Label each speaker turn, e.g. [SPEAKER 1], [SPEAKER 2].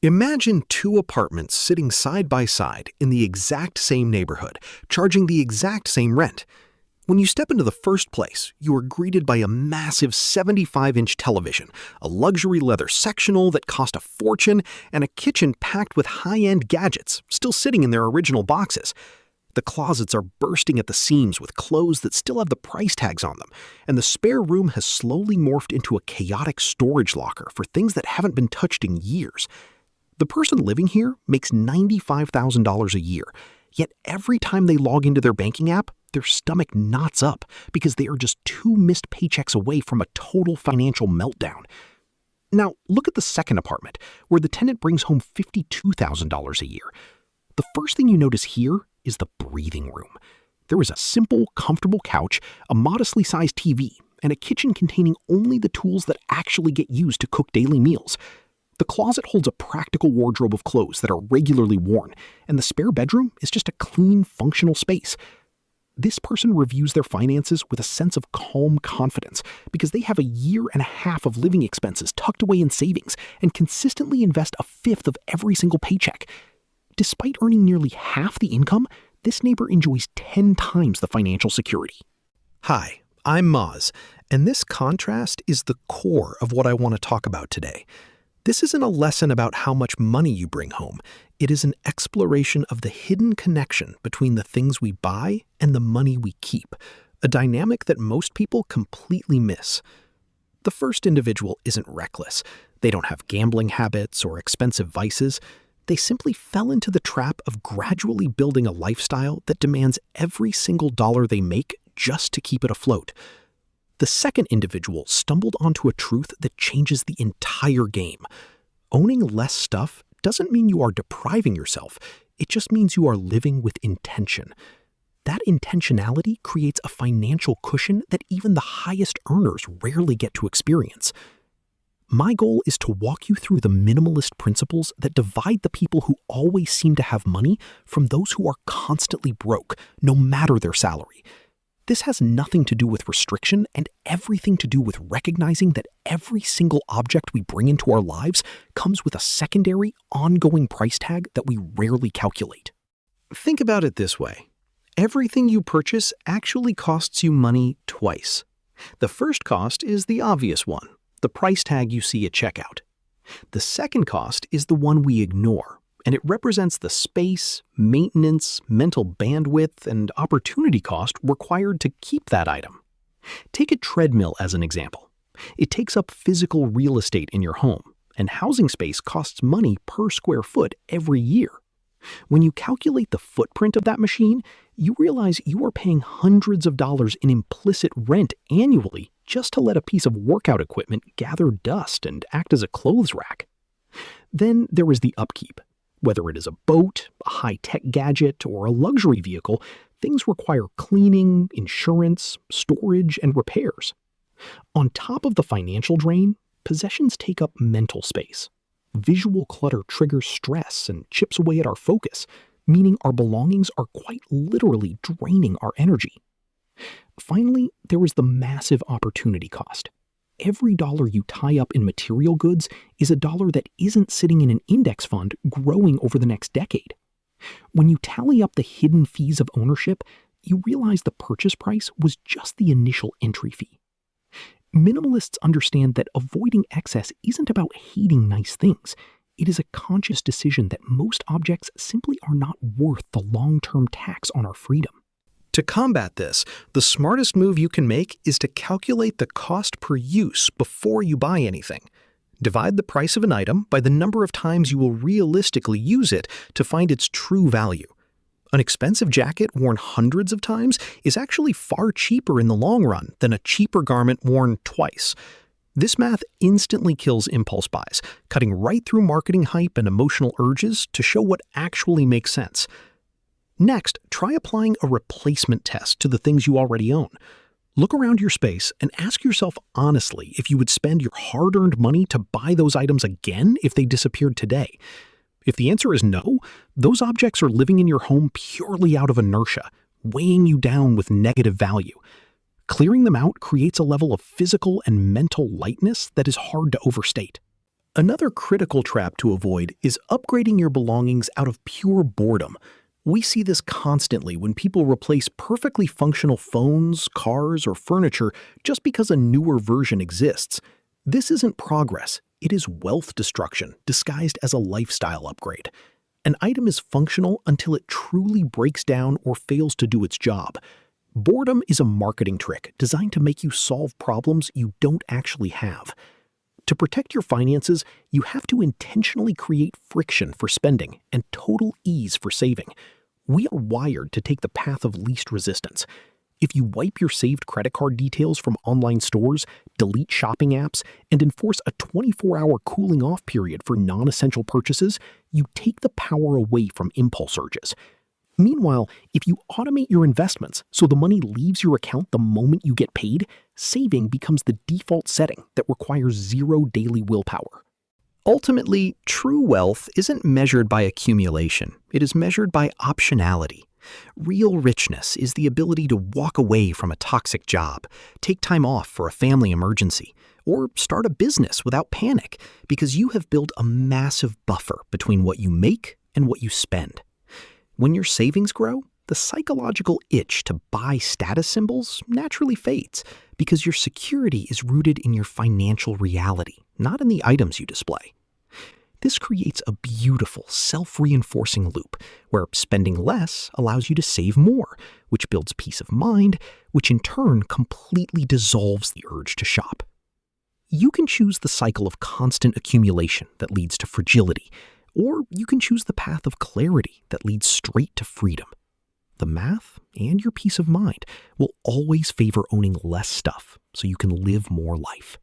[SPEAKER 1] Imagine two apartments sitting side by side in the exact same neighborhood, charging the exact same rent. When you step into the first place, you are greeted by a massive 75-inch television, a luxury leather sectional that cost a fortune, and a kitchen packed with high-end gadgets still sitting in their original boxes. The closets are bursting at the seams with clothes that still have the price tags on them, and the spare room has slowly morphed into a chaotic storage locker for things that haven't been touched in years. The person living here makes $95,000 a year, yet every time they log into their banking app, their stomach knots up because they are just two missed paychecks away from a total financial meltdown. Now, look at the second apartment, where the tenant brings home $52,000 a year. The first thing you notice here is the breathing room. There is a simple, comfortable couch, a modestly sized TV, and a kitchen containing only the tools that actually get used to cook daily meals. The closet holds a practical wardrobe of clothes that are regularly worn, and the spare bedroom is just a clean, functional space. This person reviews their finances with a sense of calm confidence because they have a year and a half of living expenses tucked away in savings and consistently invest a fifth of every single paycheck. Despite earning nearly half the income, this neighbor enjoys 10 times the financial security.
[SPEAKER 2] Hi, I'm Maaz, and this contrast is the core of what I want to talk about today. This isn't a lesson about how much money you bring home. It is an exploration of the hidden connection between the things we buy and the money we keep, a dynamic that most people completely miss. The first individual isn't reckless. They don't have gambling habits or expensive vices. They simply fell into the trap of gradually building a lifestyle that demands every single dollar they make just to keep it afloat. The second individual stumbled onto a truth that changes the entire game. Owning less stuff doesn't mean you are depriving yourself. It just means you are living with intention. That intentionality creates a financial cushion that even the highest earners rarely get to experience. My goal is to walk you through the minimalist principles that divide the people who always seem to have money from those who are constantly broke, no matter their salary. This has nothing to do with restriction and everything to do with recognizing that every single object we bring into our lives comes with a secondary, ongoing price tag that we rarely calculate.
[SPEAKER 1] Think about it this way. Everything you purchase actually costs you money twice. The first cost is the obvious one, the price tag you see at checkout. The second cost is the one we ignore, and it represents the space, maintenance, mental bandwidth, and opportunity cost required to keep that item. Take a treadmill as an example. It takes up physical real estate in your home, and housing space costs money per square foot every year. When you calculate the footprint of that machine, you realize you are paying hundreds of dollars in implicit rent annually just to let a piece of workout equipment gather dust and act as a clothes rack. Then there is the upkeep. Whether it is a boat, a high-tech gadget, or a luxury vehicle, things require cleaning, insurance, storage, and repairs. On top of the financial drain, possessions take up mental space. Visual clutter triggers stress and chips away at our focus, meaning our belongings are quite literally draining our energy. Finally, there is the massive opportunity cost. Every dollar you tie up in material goods is a dollar that isn't sitting in an index fund growing over the next decade. When you tally up the hidden fees of ownership, you realize the purchase price was just the initial entry fee. Minimalists understand that avoiding excess isn't about hating nice things. It is a conscious decision that most objects simply are not worth the long-term tax on our freedom.
[SPEAKER 2] To combat this, the smartest move you can make is to calculate the cost per use before you buy anything. Divide the price of an item by the number of times you will realistically use it to find its true value. An expensive jacket worn hundreds of times is actually far cheaper in the long run than a cheaper garment worn twice. This math instantly kills impulse buys, cutting right through marketing hype and emotional urges to show what actually makes sense. Next, try applying a replacement test to the things you already own. Look around your space and ask yourself honestly if you would spend your hard-earned money to buy those items again if they disappeared today. If the answer is no, those objects are living in your home purely out of inertia, weighing you down with negative value. Clearing them out creates a level of physical and mental lightness that is hard to overstate.
[SPEAKER 1] Another critical trap to avoid is upgrading your belongings out of pure boredom. We see this constantly when people replace perfectly functional phones, cars, or furniture just because a newer version exists. This isn't progress, it is wealth destruction disguised as a lifestyle upgrade. An item is functional until it truly breaks down or fails to do its job. Boredom is a marketing trick designed to make you solve problems you don't actually have. To protect your finances, you have to intentionally create friction for spending and total ease for saving. We are wired to take the path of least resistance. If you wipe your saved credit card details from online stores, delete shopping apps, and enforce a 24-hour cooling-off period for non-essential purchases, you take the power away from impulse urges. Meanwhile, if you automate your investments so the money leaves your account the moment you get paid, saving becomes the default setting that requires zero daily willpower. Ultimately, true wealth isn't measured by accumulation. It is measured by optionality. Real richness is the ability to walk away from a toxic job, take time off for a family emergency, or start a business without panic because you have built a massive buffer between what you make and what you spend. When your savings grow, the psychological itch to buy status symbols naturally fades because your security is rooted in your financial reality, not in the items you display. This creates a beautiful, self-reinforcing loop where spending less allows you to save more, which builds peace of mind, which in turn completely dissolves the urge to shop. You can choose the cycle of constant accumulation that leads to fragility, or you can choose the path of clarity that leads straight to freedom. The math and your peace of mind will always favor owning less stuff so you can live more life.